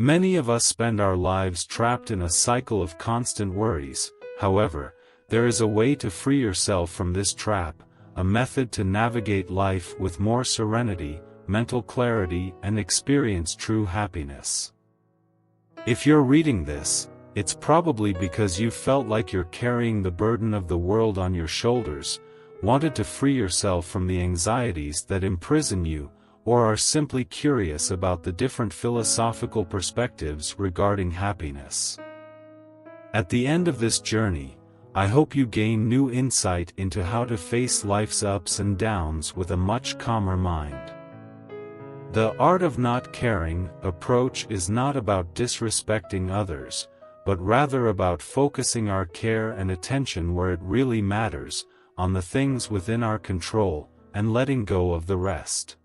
Many of us spend our lives trapped in a cycle of constant worries. However, there is a way to free yourself from this trap, a method to navigate life with more serenity, mental clarity, and experience true happiness. If you're reading this, it's probably because you felt like you're carrying the burden of the world on your shoulders, wanted to free yourself from the anxieties that imprison you, or are simply curious about the different philosophical perspectives regarding happiness. At the end of this journey, I hope you gain new insight into how to face life's ups and downs with a much calmer mind. The art of not caring approach is not about disrespecting others, but rather about focusing our care and attention where it really matters, on the things within our control, and letting go of the rest.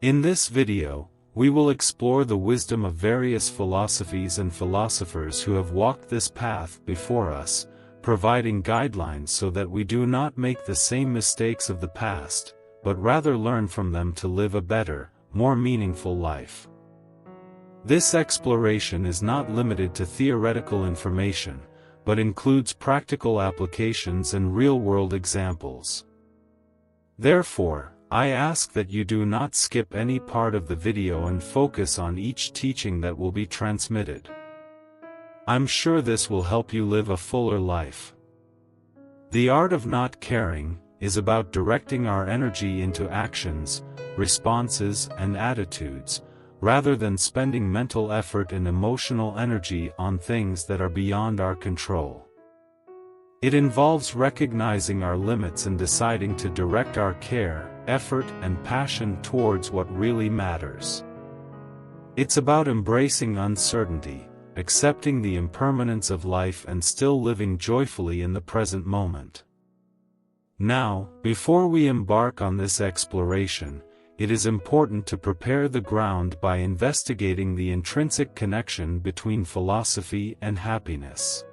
In this video, we will explore the wisdom of various philosophies and philosophers who have walked this path before us, providing guidelines so that we do not make the same mistakes of the past, but rather learn from them to live a better, more meaningful life. This exploration is not limited to theoretical information, but includes practical applications and real-world examples. Therefore, I ask that you do not skip any part of the video and focus on each teaching that will be transmitted. I'm sure this will help you live a fuller life. The art of not caring is about directing our energy into actions, responses, and attitudes, rather than spending mental effort and emotional energy on things that are beyond our control. It involves recognizing our limits and deciding to direct our care, effort, and passion towards what really matters. It's about embracing uncertainty, accepting the impermanence of life, and still living joyfully in the present moment. Now, before we embark on this exploration, it is important to prepare the ground by investigating the intrinsic connection between philosophy and happiness.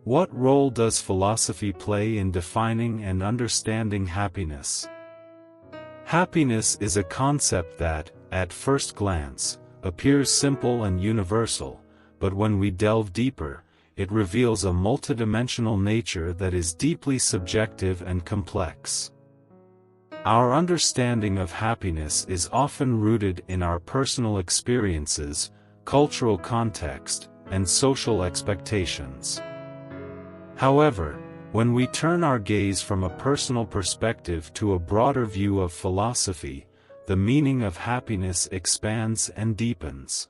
What role does philosophy play in defining and understanding happiness? Happiness is a concept that, at first glance, appears simple and universal, but when we delve deeper, it reveals a multidimensional nature that is deeply subjective and complex. Our understanding of happiness is often rooted in our personal experiences, cultural context, and social expectations. However, when we turn our gaze from a personal perspective to a broader view of philosophy, the meaning of happiness expands and deepens.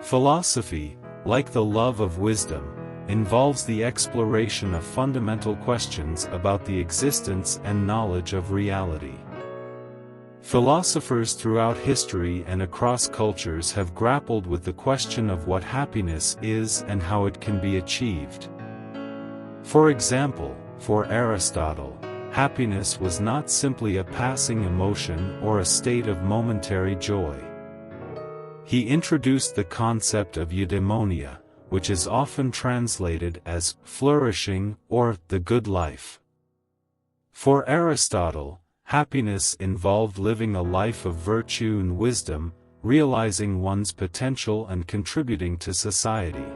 Philosophy, like the love of wisdom, involves the exploration of fundamental questions about the existence and knowledge of reality. Philosophers throughout history and across cultures have grappled with the question of what happiness is and how it can be achieved. For example, for Aristotle, happiness was not simply a passing emotion or a state of momentary joy. He introduced the concept of eudaimonia, which is often translated as flourishing or the good life. For Aristotle, happiness involved living a life of virtue and wisdom, realizing one's potential and contributing to society.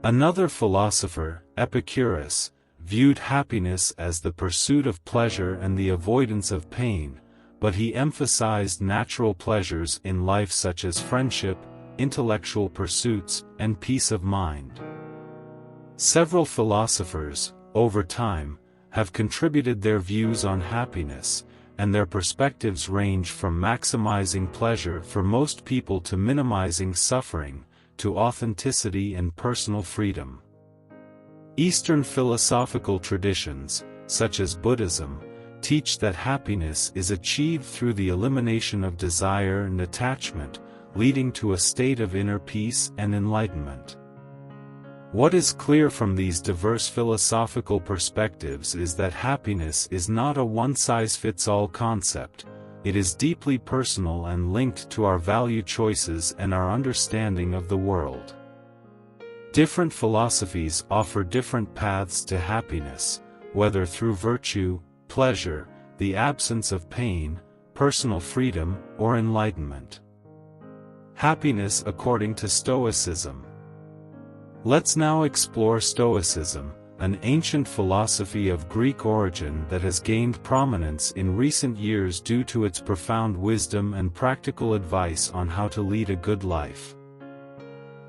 Another philosopher, Epicurus, viewed happiness as the pursuit of pleasure and the avoidance of pain, but he emphasized natural pleasures in life such as friendship, intellectual pursuits, and peace of mind. Several philosophers, over time, have contributed their views on happiness, and their perspectives range from maximizing pleasure for most people to minimizing suffering, to authenticity and personal freedom. Eastern philosophical traditions, such as Buddhism, teach that happiness is achieved through the elimination of desire and attachment, leading to a state of inner peace and enlightenment. What is clear from these diverse philosophical perspectives is that happiness is not a one-size-fits-all concept. It is deeply personal and linked to our value choices and our understanding of the world. Different philosophies offer different paths to happiness, whether through virtue, pleasure, the absence of pain, personal freedom, or enlightenment. Happiness according to Stoicism. Let's now explore Stoicism, an ancient philosophy of Greek origin that has gained prominence in recent years due to its profound wisdom and practical advice on how to lead a good life.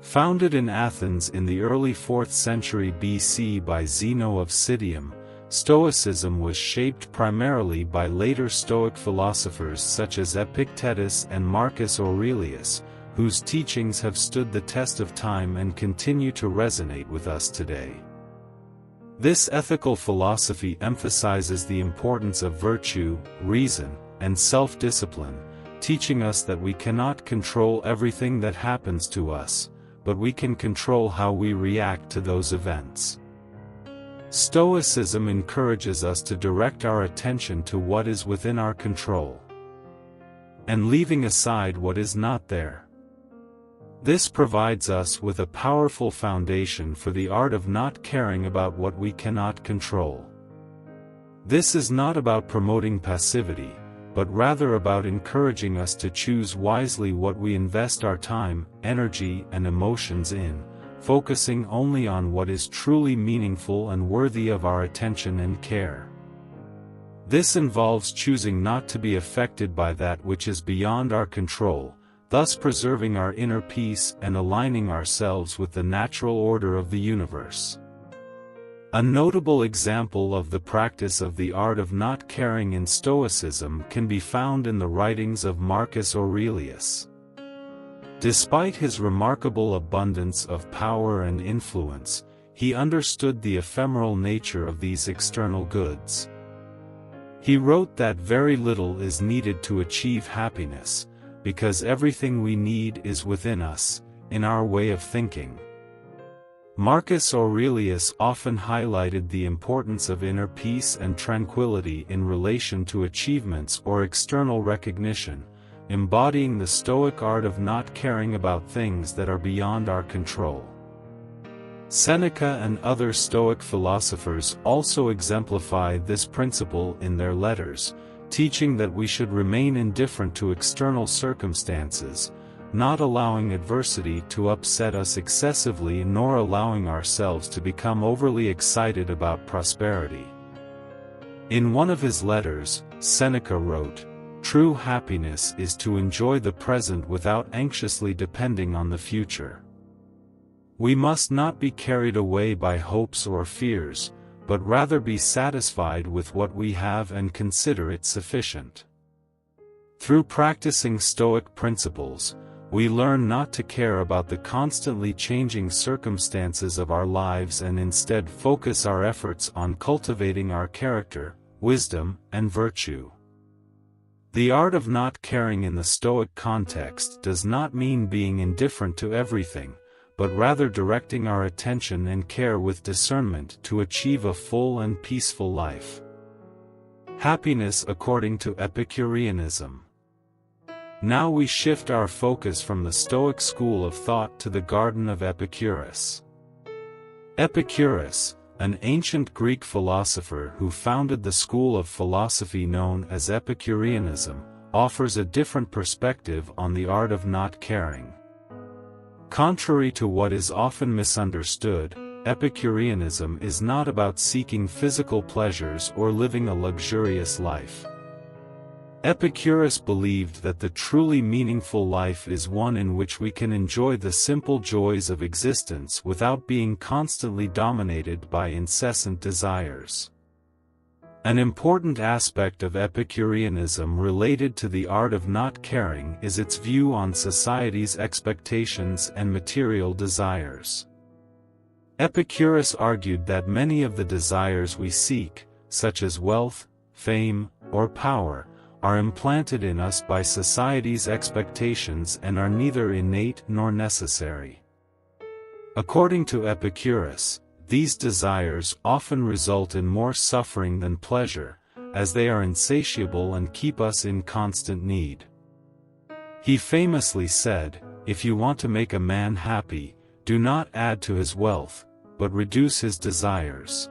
Founded in Athens in the early 4th century BC by Zeno of Citium, Stoicism was shaped primarily by later Stoic philosophers such as Epictetus and Marcus Aurelius, whose teachings have stood the test of time and continue to resonate with us today. This ethical philosophy emphasizes the importance of virtue, reason, and self-discipline, teaching us that we cannot control everything that happens to us, but we can control how we react to those events. Stoicism encourages us to direct our attention to what is within our control, and leaving aside what is not there. This provides us with a powerful foundation for the art of not caring about what we cannot control. This is not about promoting passivity, but rather about encouraging us to choose wisely what we invest our time, energy, and emotions in, focusing only on what is truly meaningful and worthy of our attention and care. This involves choosing not to be affected by that which is beyond our control, thus preserving our inner peace and aligning ourselves with the natural order of the universe. A notable example of the practice of the art of not caring in Stoicism can be found in the writings of Marcus Aurelius. Despite his remarkable abundance of power and influence, he understood the ephemeral nature of these external goods. He wrote that very little is needed to achieve happiness, because everything we need is within us, in our way of thinking. Marcus Aurelius often highlighted the importance of inner peace and tranquility in relation to achievements or external recognition, embodying the Stoic art of not caring about things that are beyond our control. Seneca and other Stoic philosophers also exemplify this principle in their letters, teaching that we should remain indifferent to external circumstances, not allowing adversity to upset us excessively nor allowing ourselves to become overly excited about prosperity. In one of his letters, Seneca wrote, "True happiness is to enjoy the present without anxiously depending on the future. We must not be carried away by hopes or fears, but rather be satisfied with what we have and consider it sufficient." Through practicing Stoic principles, we learn not to care about the constantly changing circumstances of our lives and instead focus our efforts on cultivating our character, wisdom, and virtue. The art of not caring in the Stoic context does not mean being indifferent to everything, but rather directing our attention and care with discernment to achieve a full and peaceful life. Happiness according to Epicureanism. Now we shift our focus from the Stoic school of thought to the Garden of Epicurus. Epicurus, an ancient Greek philosopher who founded the school of philosophy known as Epicureanism, offers a different perspective on the art of not caring. Contrary to what is often misunderstood, Epicureanism is not about seeking physical pleasures or living a luxurious life. Epicurus believed that the truly meaningful life is one in which we can enjoy the simple joys of existence without being constantly dominated by incessant desires. An important aspect of Epicureanism related to the art of not caring is its view on society's expectations and material desires. Epicurus argued that many of the desires we seek, such as wealth, fame, or power, are implanted in us by society's expectations and are neither innate nor necessary. According to Epicurus, these desires often result in more suffering than pleasure, as they are insatiable and keep us in constant need. He famously said, "If you want to make a man happy, do not add to his wealth, but reduce his desires."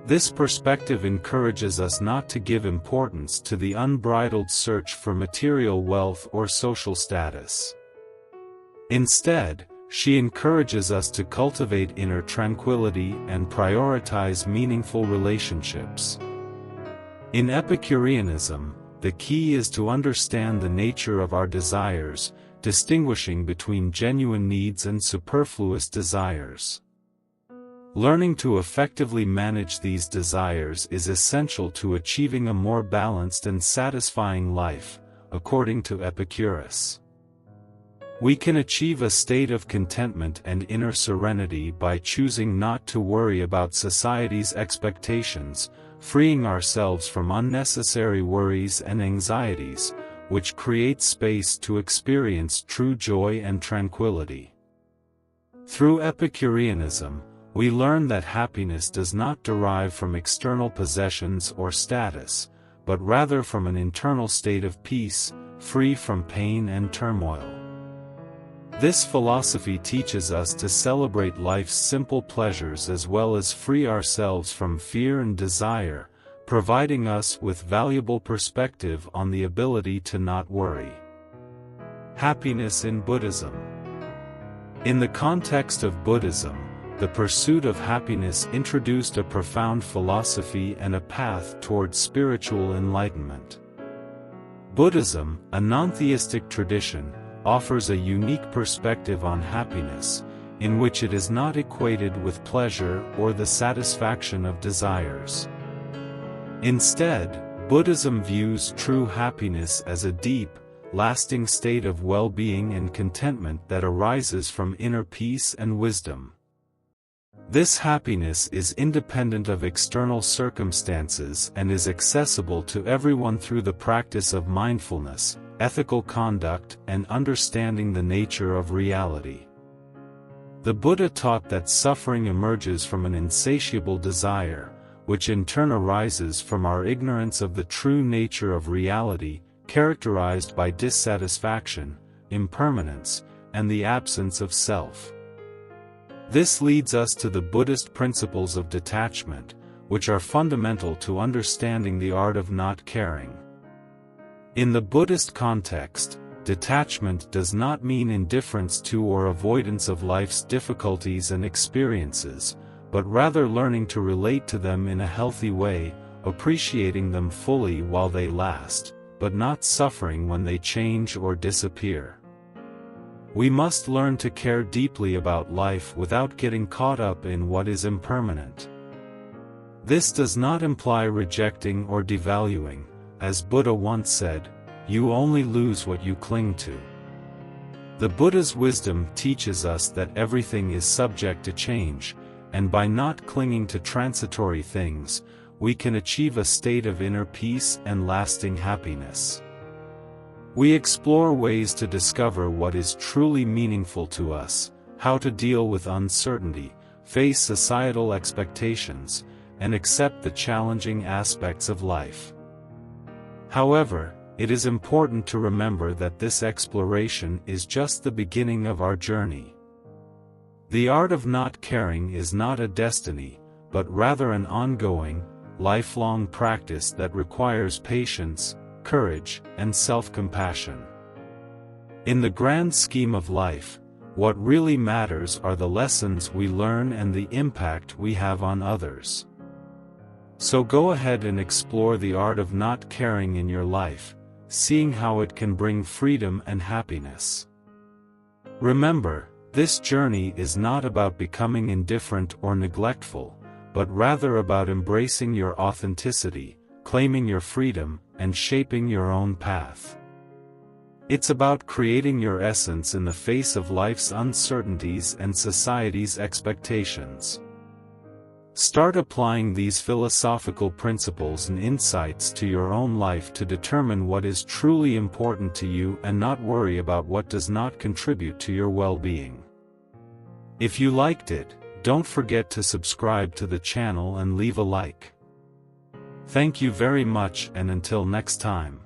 This perspective encourages us not to give importance to the unbridled search for material wealth or social status. Instead, she encourages us to cultivate inner tranquility and prioritize meaningful relationships. In Epicureanism, the key is to understand the nature of our desires, distinguishing between genuine needs and superfluous desires. Learning to effectively manage these desires is essential to achieving a more balanced and satisfying life, according to Epicurus. We can achieve a state of contentment and inner serenity by choosing not to worry about society's expectations, freeing ourselves from unnecessary worries and anxieties, which create space to experience true joy and tranquility. Through Epicureanism, we learn that happiness does not derive from external possessions or status, but rather from an internal state of peace, free from pain and turmoil. This philosophy teaches us to celebrate life's simple pleasures as well as free ourselves from fear and desire, providing us with valuable perspective on the ability to not worry. Happiness in Buddhism. In the context of Buddhism, the pursuit of happiness introduced a profound philosophy and a path toward spiritual enlightenment. Buddhism, a non-theistic tradition, offers a unique perspective on happiness, in which it is not equated with pleasure or the satisfaction of desires. Instead, Buddhism views true happiness as a deep, lasting state of well-being and contentment that arises from inner peace and wisdom. This happiness is independent of external circumstances and is accessible to everyone through the practice of mindfulness, ethical conduct, and understanding the nature of reality. The Buddha taught that suffering emerges from an insatiable desire, which in turn arises from our ignorance of the true nature of reality, characterized by dissatisfaction, impermanence, and the absence of self. This leads us to the Buddhist principles of detachment, which are fundamental to understanding the art of not caring. In the Buddhist context, detachment does not mean indifference to or avoidance of life's difficulties and experiences, but rather learning to relate to them in a healthy way, appreciating them fully while they last, but not suffering when they change or disappear. We must learn to care deeply about life without getting caught up in what is impermanent. This does not imply rejecting or devaluing. As Buddha once said, "You only lose what you cling to." The Buddha's wisdom teaches us that everything is subject to change, and by not clinging to transitory things, we can achieve a state of inner peace and lasting happiness. We explore ways to discover what is truly meaningful to us, how to deal with uncertainty, face societal expectations, and accept the challenging aspects of life. However, it is important to remember that this exploration is just the beginning of our journey. The art of not caring is not a destiny, but rather an ongoing, lifelong practice that requires patience, courage, and self-compassion. In the grand scheme of life, what really matters are the lessons we learn and the impact we have on others. So go ahead and explore the art of not caring in your life, seeing how it can bring freedom and happiness. Remember, this journey is not about becoming indifferent or neglectful, but rather about embracing your authenticity, claiming your freedom, and shaping your own path. It's about creating your essence in the face of life's uncertainties and society's expectations. Start applying these philosophical principles and insights to your own life to determine what is truly important to you and not worry about what does not contribute to your well-being. If you liked it, don't forget to subscribe to the channel and leave a like. Thank you very much, and until next time.